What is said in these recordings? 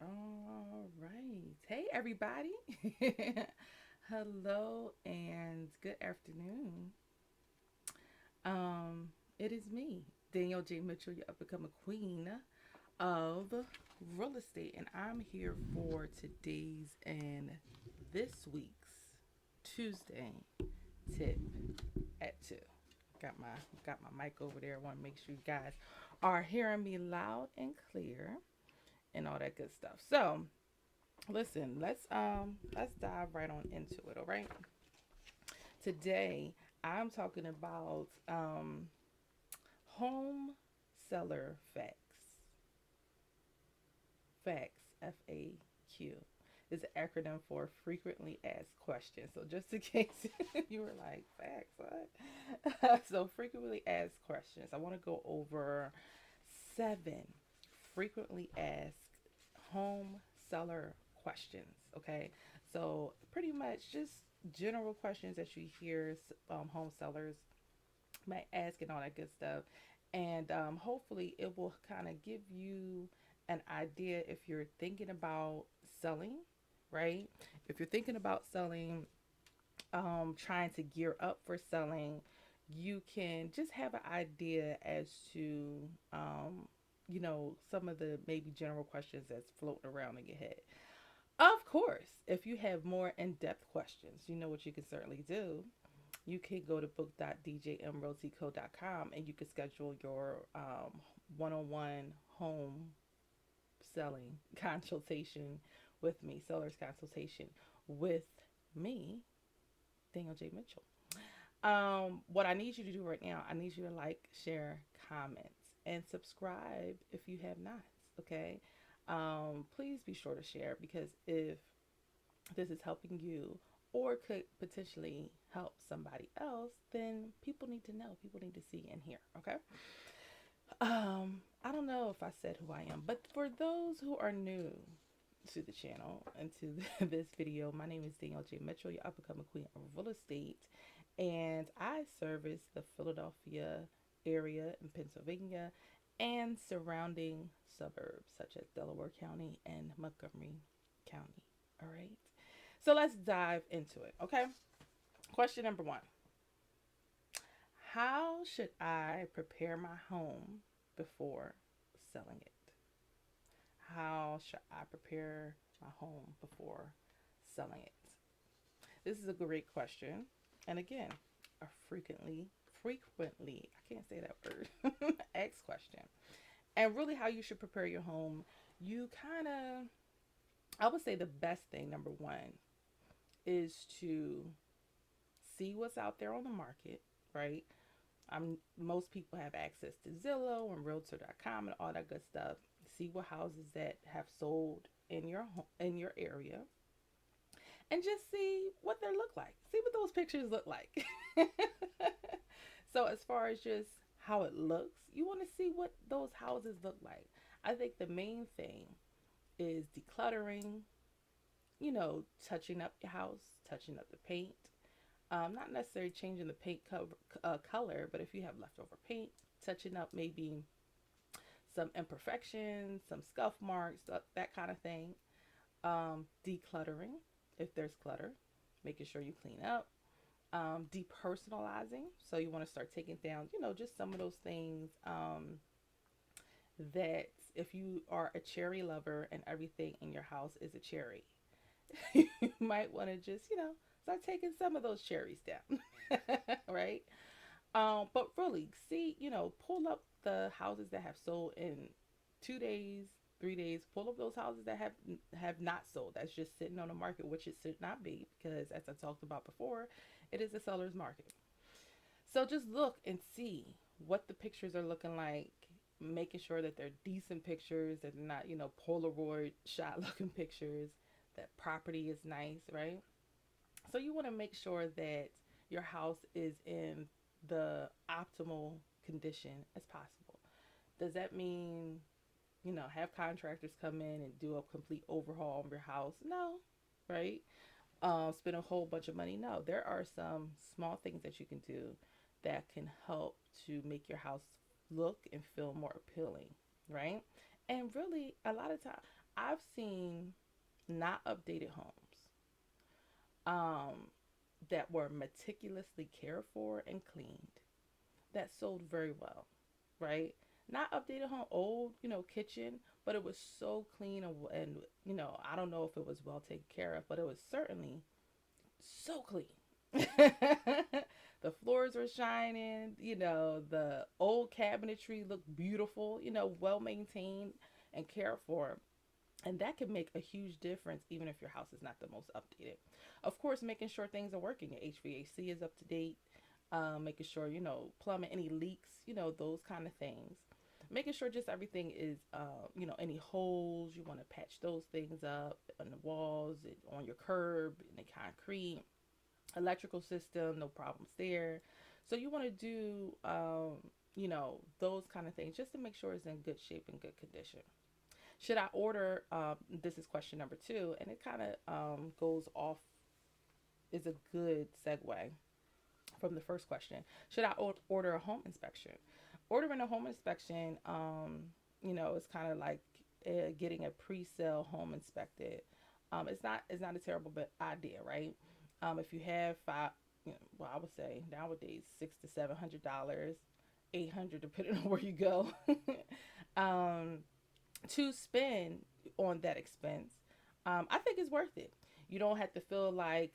All right. Hey, everybody. Hello and good afternoon. Um, it is me, Danielle J. Mitchell, your up and coming queen of real estate, and I'm here for today's and this week's Tuesday tip at 2. Got my mic over there. I want to make sure you guys are hearing me loud and clear and all that good stuff. So, listen, let's dive right on into it, all right? Today, I'm talking about home seller facts. Faqs, FAQ, is an acronym for frequently asked questions. So just in case you were like, facts, what? So frequently asked questions. I want to go over 7 frequently asked home seller questions. Okay, so pretty much just general questions that you hear home sellers might ask and all that good stuff. And hopefully, it will kind of give you an idea if you're thinking about selling, right? If you're thinking about selling, trying to gear up for selling, you can just have an idea as to, some of the maybe general questions that's floating around in your head. Of course, if you have more in depth questions, you know what you can certainly do. You can go to book.djmrealtyco.com and you can schedule your one on one home selling consultation with me, seller's consultation with me, Daniel J. Mitchell. What I need you to do right now, I need you to like, share, comment, and subscribe if you have not. Okay. Please be sure to share because if this is helping you or could potentially help somebody else, then people need to know. People need to see and hear. Okay. I don't know if I said who I am, but for those who are new to the channel and to this video, my name is Danielle J. Mitchell, your up and coming queen of real estate, and I service the Philadelphia area in Pennsylvania and surrounding suburbs such as Delaware County and Montgomery County. All right. So let's dive into it. Okay. Question number 1. How should I prepare my home before selling it? How should I prepare my home before selling it? This is a great question. And again, a frequently, I can't say that word, asked question. And really, how you should prepare your home, you kind of, I would say the best thing, number 1, is to see what's out there on the market, right? Most people have access to Zillow and Realtor.com and all that good stuff. See what houses that have sold in your area, and just see what they look like. See what those pictures look like. So as far as just how it looks, you want to see what those houses look like. I think the main thing is decluttering. Touching up your house, touching up the paint. Not necessarily changing the paint color, but if you have leftover paint, touching up maybe some imperfections, some scuff marks, that kind of thing. Decluttering, if there's clutter, making sure you clean up. Depersonalizing, so you want to start taking down, just some of those things that if you are a cherry lover and everything in your house is a cherry, you might want to just, start taking some of those cherries down, right? But really, see, pull up the houses that have sold in 2 days, 3 days. Pull up those houses that have not sold. That's just sitting on the market, which it should not be, because as I talked about before, it is a seller's market. So just look and see what the pictures are looking like, making sure that they're decent pictures, that they're not, Polaroid shot looking pictures, that property is nice, right? So you want to make sure that your house is in the optimal condition as possible. Does that mean, have contractors come in and do a complete overhaul of your house? No, right? Spend a whole bunch of money? No. There are some small things that you can do that can help to make your house look and feel more appealing, right? And really, a lot of time, I've seen not updated homes um, that were meticulously cared for and cleaned that sold very well, right? Not updated home, old, kitchen, but it was so clean and I don't know if it was well taken care of, but it was certainly so clean. The floors were shining, the old cabinetry looked beautiful, well maintained and cared for. And that can make a huge difference even if your house is not the most updated. Of course, making sure things are working. Your HVAC is up to date, making sure, plumbing, any leaks, those kind of things. Making sure just everything is, any holes, you want to patch those things up on the walls, on your curb, in the concrete, electrical system, no problems there. So you want to do, those kind of things just to make sure it's in good shape and good condition. Should I order? This is question number two, and it kind of goes off, is a good segue from the first question. Should I order a home inspection? Ordering a home inspection, is kind of like getting a pre-sale home inspected. It's not a terrible idea, right? If you have five, well, I would say nowadays $600 to $700, 800 depending on where you go, um, to spend on that expense, I think it's worth it. You don't have to feel like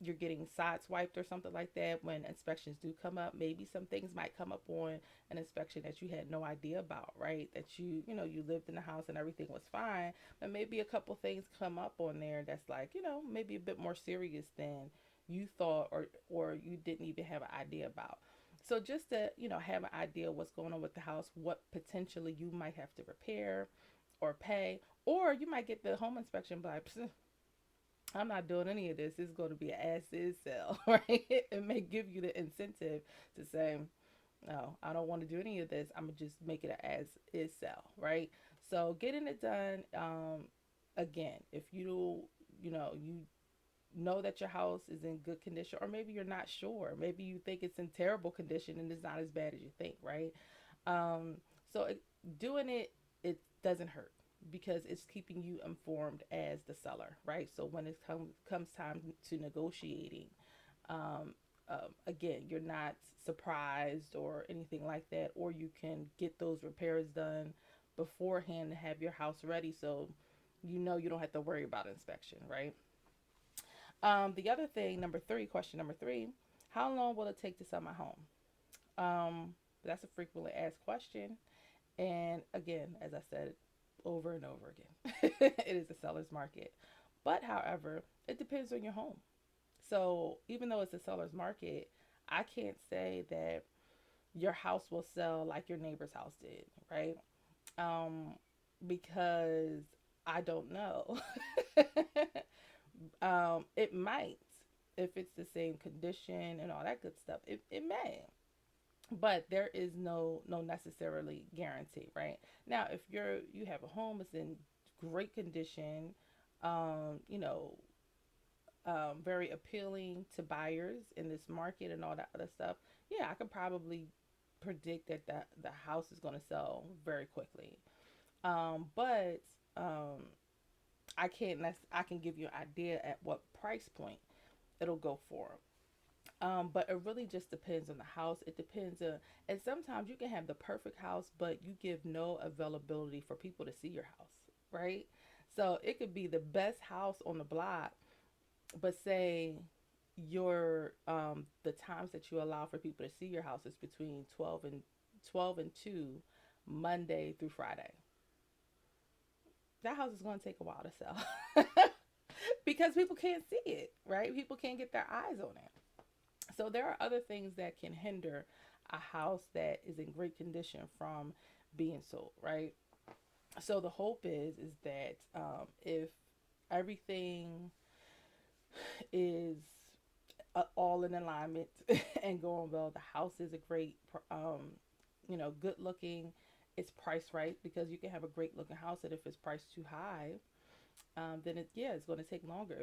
you're getting sideswiped or something like that when inspections do come up. Maybe some things might come up on an inspection that you had no idea about, right? That you lived in the house and everything was fine, but maybe a couple things come up on there that's like, maybe a bit more serious than you thought or you didn't even have an idea about. So just to, have an idea what's going on with the house, what potentially you might have to repair or pay, or you might get the home inspection by, I'm not doing any of this. It's going to be an as is sale, right? It may give you the incentive to say, no, I don't want to do any of this. I'm going to just make it an as is sale, right? So getting it done, again, if you know that your house is in good condition, or maybe you're not sure. Maybe you think it's in terrible condition and it's not as bad as you think, right? Um, so doing it doesn't hurt because it's keeping you informed as the seller, right? So when it comes time to negotiating, again, you're not surprised or anything like that, or you can get those repairs done beforehand to have your house ready, so you don't have to worry about inspection, right? The other thing, number three, question number three, how long will it take to sell my home? That's a frequently asked question. And again, as I said over and over again, it is a seller's market. But however, it depends on your home. So even though it's a seller's market, I can't say that your house will sell like your neighbor's house did, right? Um, because I don't know. It might, if it's the same condition and all that good stuff. It may, but there is no necessarily guarantee, right? Now if you have a home that's in great condition, um you know very appealing to buyers in this market and all that other stuff, yeah, I could probably predict that the house is going to sell very quickly. But I can give you an idea at what price point it'll go for. But it really just depends on the house. It depends on, and sometimes you can have the perfect house, but you give no availability for people to see your house, right? So it could be the best house on the block, but say the times that you allow for people to see your house is between 12 and 2, Monday through Friday. That house is going to take a while to sell because people can't see it, right? People can't get their eyes on it. So there are other things that can hinder a house that is in great condition from being sold, right? So the hope is that if everything is all in alignment and going well, the house is a great, good looking. It's priced right, because you can have a great looking house that if it's priced too high, then it's going to take longer.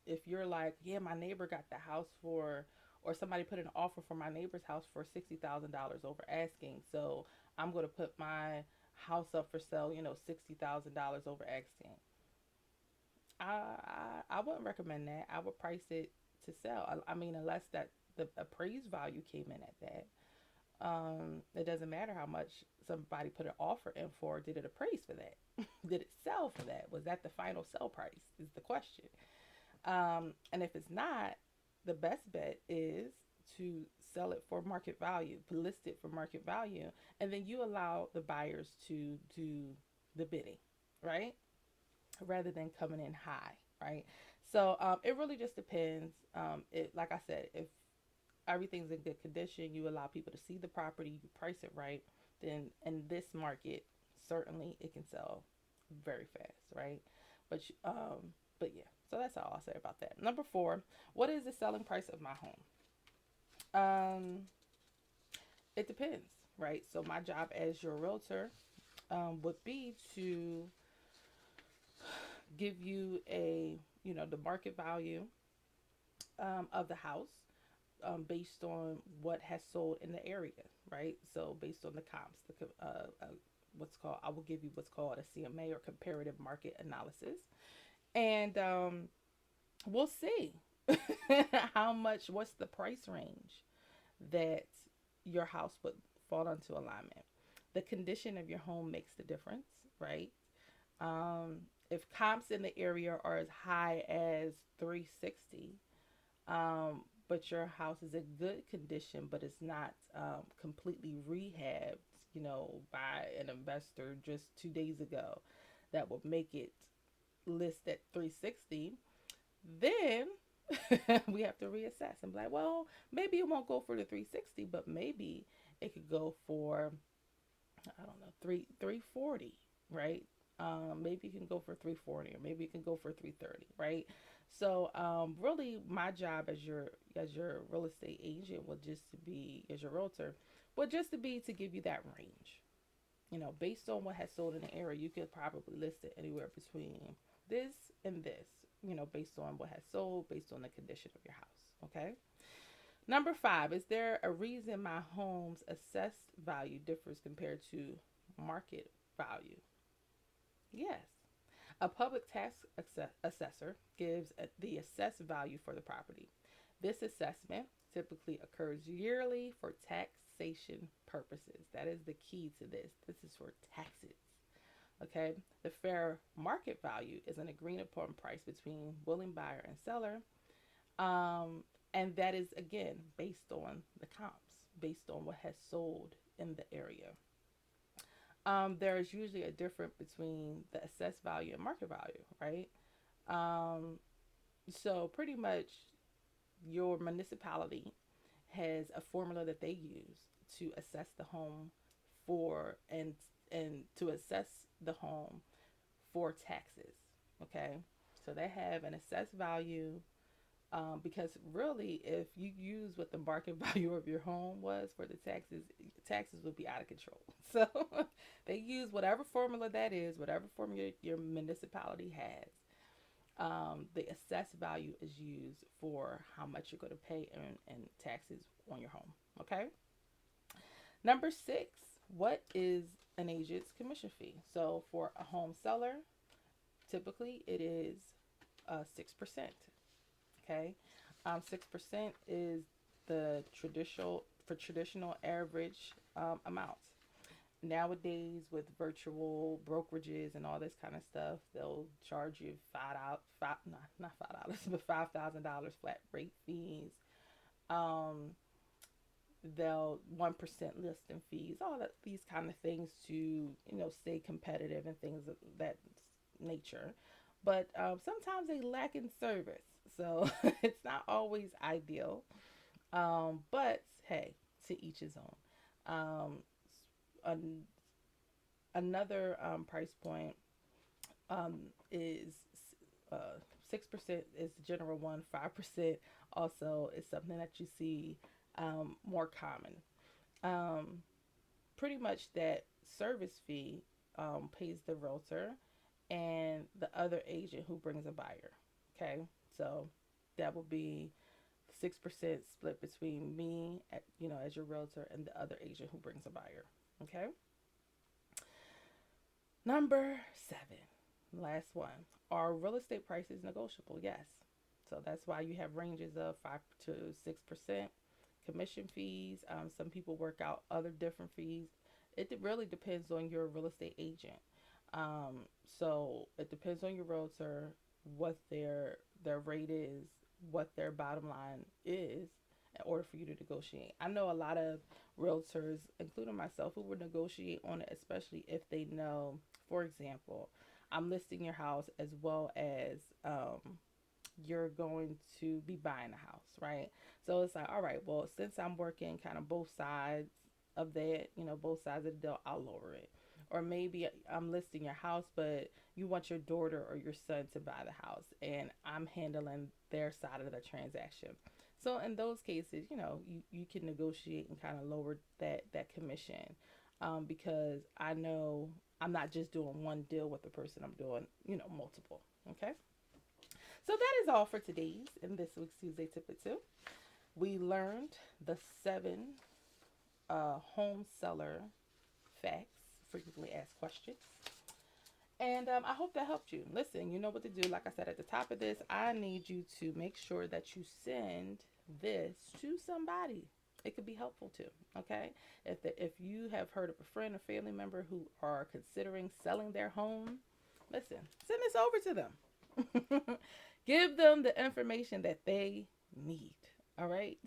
If you're like, yeah, my neighbor got the house for, or somebody put an offer for my neighbor's house for $60,000 over asking, so I'm going to put my house up for sale, $60,000 over asking. I wouldn't recommend that. I would price it to sell. I mean, unless that the appraised value came in at that. It doesn't matter how much somebody put an offer in for. Did it appraise for that? Did it sell for that? Was that the final sell price? Is the question. And if it's not, the best bet is to sell it for market value, list it for market value, and then you allow the buyers to do the bidding, right? Rather than coming in high, right? So it really just depends. Like I said, if everything's in good condition, you allow people to see the property, you price it right, then in this market, certainly it can sell very fast, right? But but yeah, so that's all I'll say about that. Number 4, what is the selling price of my home? Um, it depends, right? So my job as your realtor would be to give you the market value of the house based on what has sold in the area, right? So based on the comps, I will give you what's called a CMA or comparative market analysis, and we'll see what's the price range that your house would fall into alignment. The condition of your home makes the difference, right? If comps in the area are as high as 360, but your house is in good condition, but it's not completely rehabbed, by an investor just 2 days ago, that would make it list at 360, then we have to reassess and be like, well, maybe it won't go for the 360, but maybe it could go for, I don't know, 340, right? Maybe you can go for 340, or maybe you can go for 330, right? So really, my job as your real estate agent would just to be as your realtor, would just to be to give you that range. Based on what has sold in the area, you could probably list it anywhere between this and this. Based on what has sold, based on the condition of your house. Okay. Number 5, is there a reason my home's assessed value differs compared to market value? Yes. A public tax assessor gives the assessed value for the property. This assessment typically occurs yearly for taxation purposes. That is the key to this. This is for taxes. Okay. The fair market value is an agreed upon price between willing buyer and seller. And that is, again, based on the comps, based on what has sold in the area. There is usually a difference between the assessed value and market value, right? Um, so pretty much your municipality has a formula that they use to assess the home for and to assess the home for taxes. Okay, so they have an assessed value, because really, if you use what the market value of your home was for the taxes would be out of control. So they use whatever formula that is, whatever formula your municipality has. The assessed value is used for how much you're going to pay in taxes on your home. Okay. Number 6, what is an agent's commission fee? So for a home seller, typically it is 6%. Okay, 6% is the traditional average amount. Nowadays, with virtual brokerages and all this kind of stuff, they'll charge you not $5, but $5,000 flat rate fees. Um, they'll 1% listing fees, all that these kind of things to stay competitive and things of that nature. But sometimes they lack in service, so it's not always ideal. But hey, to each his own. An, Another price point is 6% is the general one. 5% also is something that you see more common. Um, Pretty much that service fee pays the realtor and the other agent who brings a buyer. Okay, so that will be 6% split between me, as your realtor, and the other agent who brings a buyer. Okay. Number 7, last one. Are real estate prices negotiable? Yes. So that's why you have ranges of 5 to 6% commission fees. Some people work out other different fees. It really depends on your real estate agent. So it depends on your realtor, what their rate is, what their bottom line is, in order for you to negotiate. I know a lot of realtors, including myself, who would negotiate on it, especially if they know, for example, I'm listing your house as well as you're going to be buying a house, right? So it's like, all right, well, since I'm working kind of both sides of that, both sides of the deal, I'll lower it. Or maybe I'm listing your house, but you want your daughter or your son to buy the house, and I'm handling their side of the transaction. So in those cases, you can negotiate and kind of lower that commission, because I know I'm not just doing one deal with the person. I'm doing multiple. Okay. So that is all for today's and this week's Tuesday Tip or Two. We learned the 7 home seller facts, frequently asked questions. And I hope that helped you. Listen, you know what to do. Like I said at the top of this, I need you to make sure that you send this to somebody. It could be helpful too. Okay, if you have heard of a friend or family member who are considering selling their home, listen, send this over to them. Give them the information that they need. All right.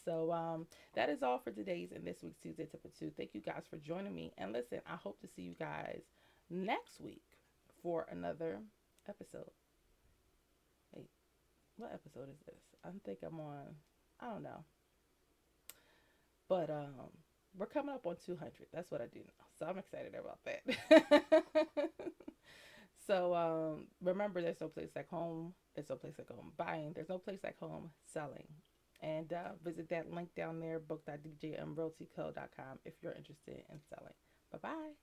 So that is all for today's and this week's Tuesday Tip or Two. Thank you guys for joining me. And listen, I hope to see you guys next week for another episode. Wait, what episode is this? I think I'm on, I don't know. But we're coming up on 200. That's what I do know. So I'm excited about that. So remember, there's no place like home. There's no place like home buying. There's no place like home selling. And visit that link down there, book.djmrealtyco.com if you're interested in selling. Bye-bye.